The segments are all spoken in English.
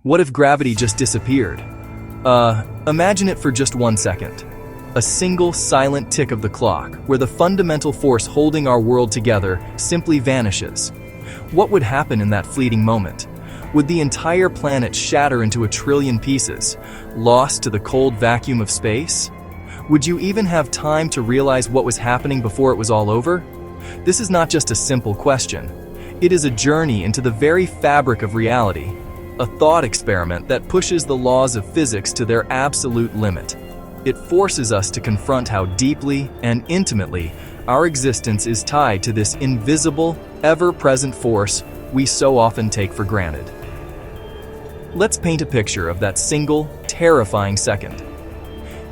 What if gravity just disappeared? Imagine it for just 1 second. A single silent tick of the clock, where the fundamental force holding our world together simply vanishes. What would happen in that fleeting moment? Would the entire planet shatter into a trillion pieces, lost to the cold vacuum of space? Would you even have time to realize what was happening before it was all over? This is not just a simple question. It is a journey into the very fabric of reality, a thought experiment that pushes the laws of physics to their absolute limit. It forces us to confront how deeply and intimately our existence is tied to this invisible, ever-present force we so often take for granted. Let's paint a picture of that single, terrifying second.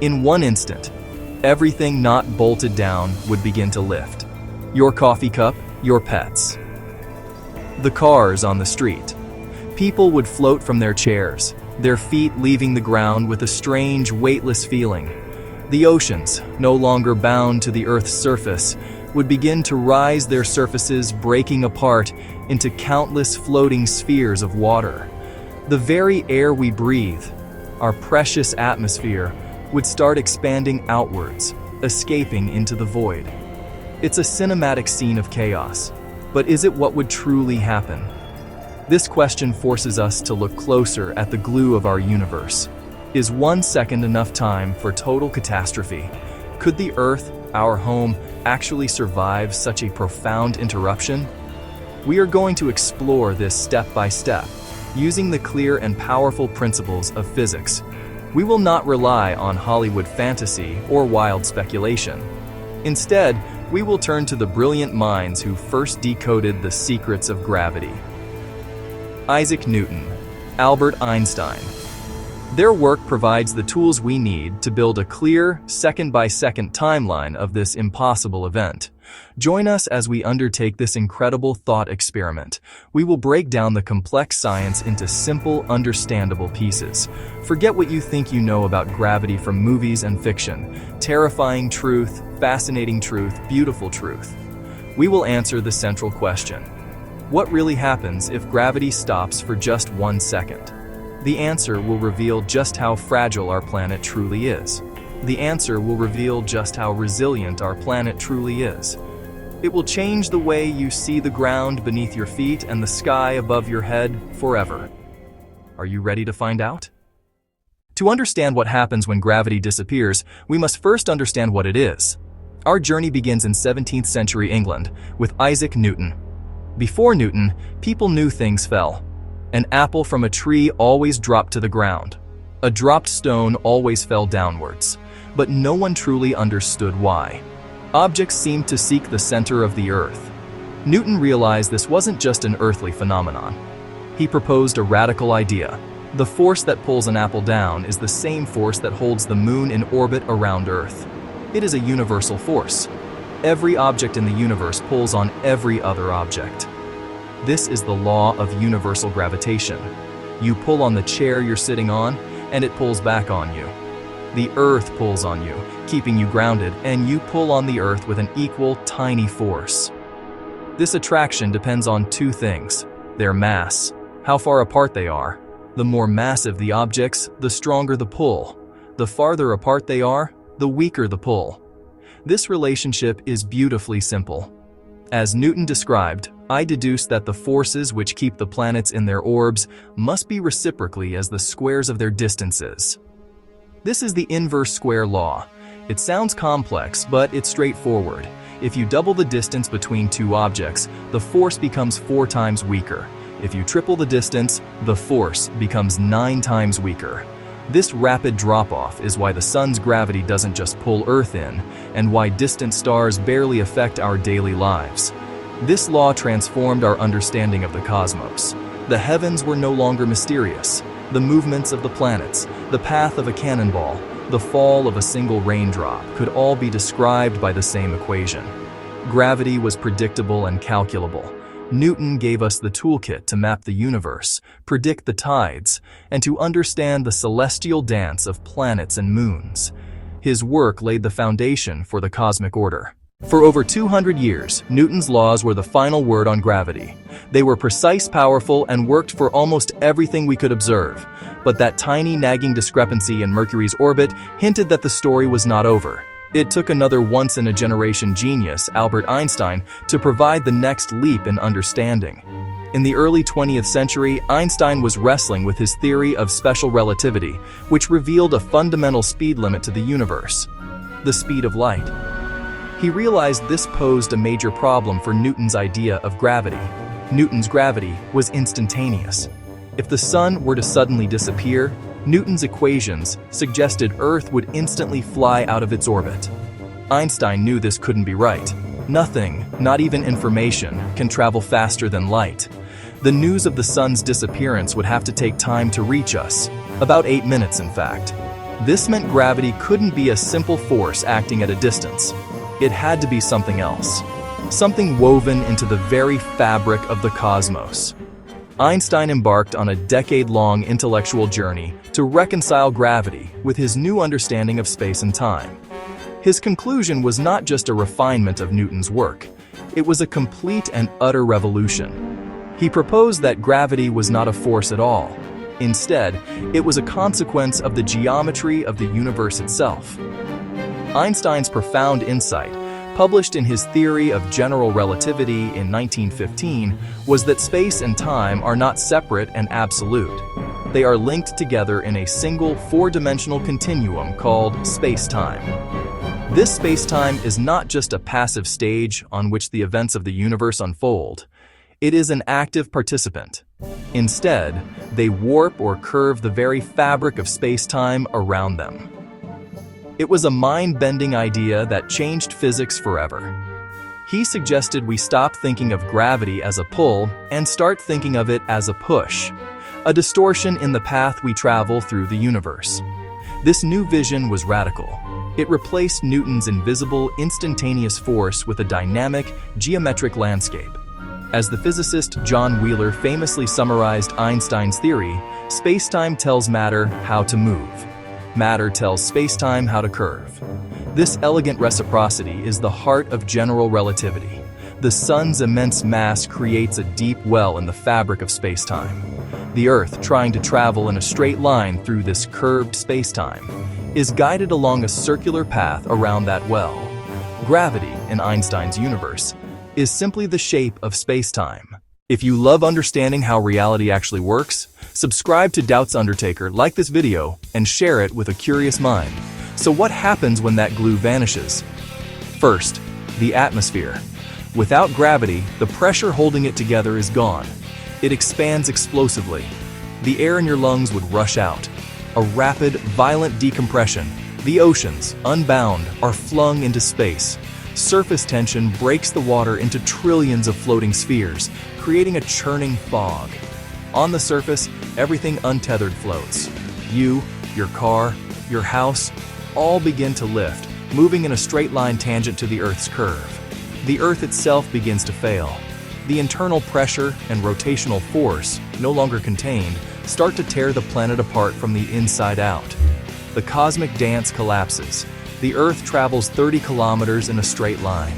In one instant, everything not bolted down would begin to lift. Your coffee cup, your pets. The cars on the street. People would float from their chairs, their feet leaving the ground with a strange, weightless feeling. The oceans, no longer bound to the Earth's surface, would begin to rise, their surfaces breaking apart into countless floating spheres of water. The very air we breathe, our precious atmosphere, would start expanding outwards, escaping into the void. It's a cinematic scene of chaos, but is it what would truly happen? This question forces us to look closer at the glue of our universe. Is 1 second enough time for total catastrophe? Could the Earth, our home, actually survive such a profound interruption? We are going to explore this step by step, using the clear and powerful principles of physics. We will not rely on Hollywood fantasy or wild speculation. Instead, we will turn to the brilliant minds who first decoded the secrets of gravity. Isaac Newton, Albert Einstein. Their work provides the tools we need to build a clear, second-by-second timeline of this impossible event. Join us as we undertake this incredible thought experiment. We will break down the complex science into simple, understandable pieces. Forget what you think you know about gravity from movies and fiction. Terrifying truth, fascinating truth, beautiful truth. We will answer the central question. What really happens if gravity stops for just 1 second? The answer will reveal just how fragile our planet truly is. The answer will reveal just how resilient our planet truly is. It will change the way you see the ground beneath your feet and the sky above your head forever. Are you ready to find out? To understand what happens when gravity disappears, we must first understand what it is. Our journey begins in 17th century England with Isaac Newton. Before Newton, people knew things fell. An apple from a tree always dropped to the ground. A dropped stone always fell downwards. But no one truly understood why. Objects seemed to seek the center of the Earth. Newton realized this wasn't just an earthly phenomenon. He proposed a radical idea. The force that pulls an apple down is the same force that holds the moon in orbit around Earth. It is a universal force. Every object in the universe pulls on every other object. This is the law of universal gravitation. You pull on the chair you're sitting on, and it pulls back on you. The Earth pulls on you, keeping you grounded, and you pull on the Earth with an equal, tiny force. This attraction depends on 2 things: their mass, how far apart they are. The more massive the objects, the stronger the pull. The farther apart they are, the weaker the pull. This relationship is beautifully simple. As Newton described, I deduce that the forces which keep the planets in their orbs must be reciprocally as the squares of their distances. This is the inverse square law. It sounds complex, but it's straightforward. If you double the distance between 2 objects, the force becomes 4 times weaker. If you triple the distance, the force becomes 9 times weaker. This rapid drop-off is why the sun's gravity doesn't just pull Earth in, and why distant stars barely affect our daily lives. This law transformed our understanding of the cosmos. The heavens were no longer mysterious. The movements of the planets, the path of a cannonball, the fall of a single raindrop could all be described by the same equation. Gravity was predictable and calculable. Newton gave us the toolkit to map the universe, predict the tides, and to understand the celestial dance of planets and moons. His work laid the foundation for the cosmic order. For over 200 years, Newton's laws were the final word on gravity. They were precise, powerful, and worked for almost everything we could observe. But that tiny nagging discrepancy in Mercury's orbit hinted that the story was not over. It took another once-in-a-generation genius, Albert Einstein, to provide the next leap in understanding. In the early 20th century, Einstein was wrestling with his theory of special relativity, which revealed a fundamental speed limit to the universe: the speed of light. He realized this posed a major problem for Newton's idea of gravity. Newton's gravity was instantaneous. If the sun were to suddenly disappear, Newton's equations suggested Earth would instantly fly out of its orbit. Einstein knew this couldn't be right. Nothing, not even information, can travel faster than light. The news of the sun's disappearance would have to take time to reach us, about 8 minutes in fact. This meant gravity couldn't be a simple force acting at a distance. It had to be something else, something woven into the very fabric of the cosmos. Einstein embarked on a decade-long intellectual journey to reconcile gravity with his new understanding of space and time. His conclusion was not just a refinement of Newton's work, it was a complete and utter revolution. He proposed that gravity was not a force at all. Instead, it was a consequence of the geometry of the universe itself. Einstein's profound insight, published in his theory of general relativity in 1915, was that space and time are not separate and absolute. They are linked together in a single four-dimensional continuum called spacetime. This spacetime is not just a passive stage on which the events of the universe unfold. It is an active participant. Instead, they warp or curve the very fabric of spacetime around them. It was a mind-bending idea that changed physics forever. He suggested we stop thinking of gravity as a pull and start thinking of it as a push, a distortion in the path we travel through the universe. This new vision was radical. It replaced Newton's invisible, instantaneous force with a dynamic, geometric landscape. As the physicist John Wheeler famously summarized Einstein's theory, spacetime tells matter how to move. Matter tells spacetime how to curve. This elegant reciprocity is the heart of general relativity. The sun's immense mass creates a deep well in the fabric of spacetime. The Earth, trying to travel in a straight line through this curved spacetime, is guided along a circular path around that well. Gravity, in Einstein's universe, is simply the shape of spacetime. If you love understanding how reality actually works, subscribe to Doubts Undertaker, like this video, and share it with a curious mind. So what happens when that glue vanishes? First, the atmosphere. Without gravity, the pressure holding it together is gone. It expands explosively. The air in your lungs would rush out. A rapid, violent decompression. The oceans, unbound, are flung into space. Surface tension breaks the water into trillions of floating spheres, creating a churning fog. On the surface, everything untethered floats. You, your car, your house, all begin to lift, moving in a straight line tangent to the Earth's curve. The Earth itself begins to fail. The internal pressure and rotational force, no longer contained, start to tear the planet apart from the inside out. The cosmic dance collapses. The Earth travels 30 kilometers in a straight line.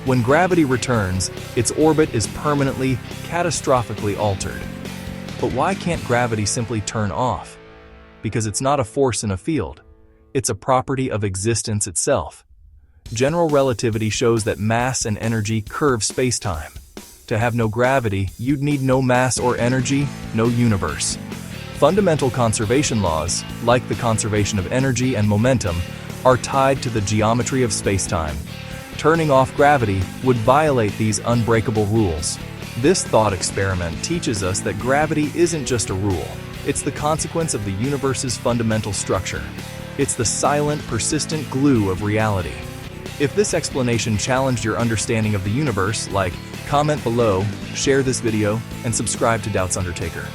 When gravity returns, its orbit is permanently, catastrophically altered. But why can't gravity simply turn off? Because it's not a force in a field. It's a property of existence itself. General relativity shows that mass and energy curve spacetime. To have no gravity, you'd need no mass or energy, no universe. Fundamental conservation laws, like the conservation of energy and momentum, are tied to the geometry of spacetime. Turning off gravity would violate these unbreakable rules. This thought experiment teaches us that gravity isn't just a rule. It's the consequence of the universe's fundamental structure. It's the silent, persistent glue of reality. If this explanation challenged your understanding of the universe, comment below, share this video, and subscribe to Doubts Undertaker.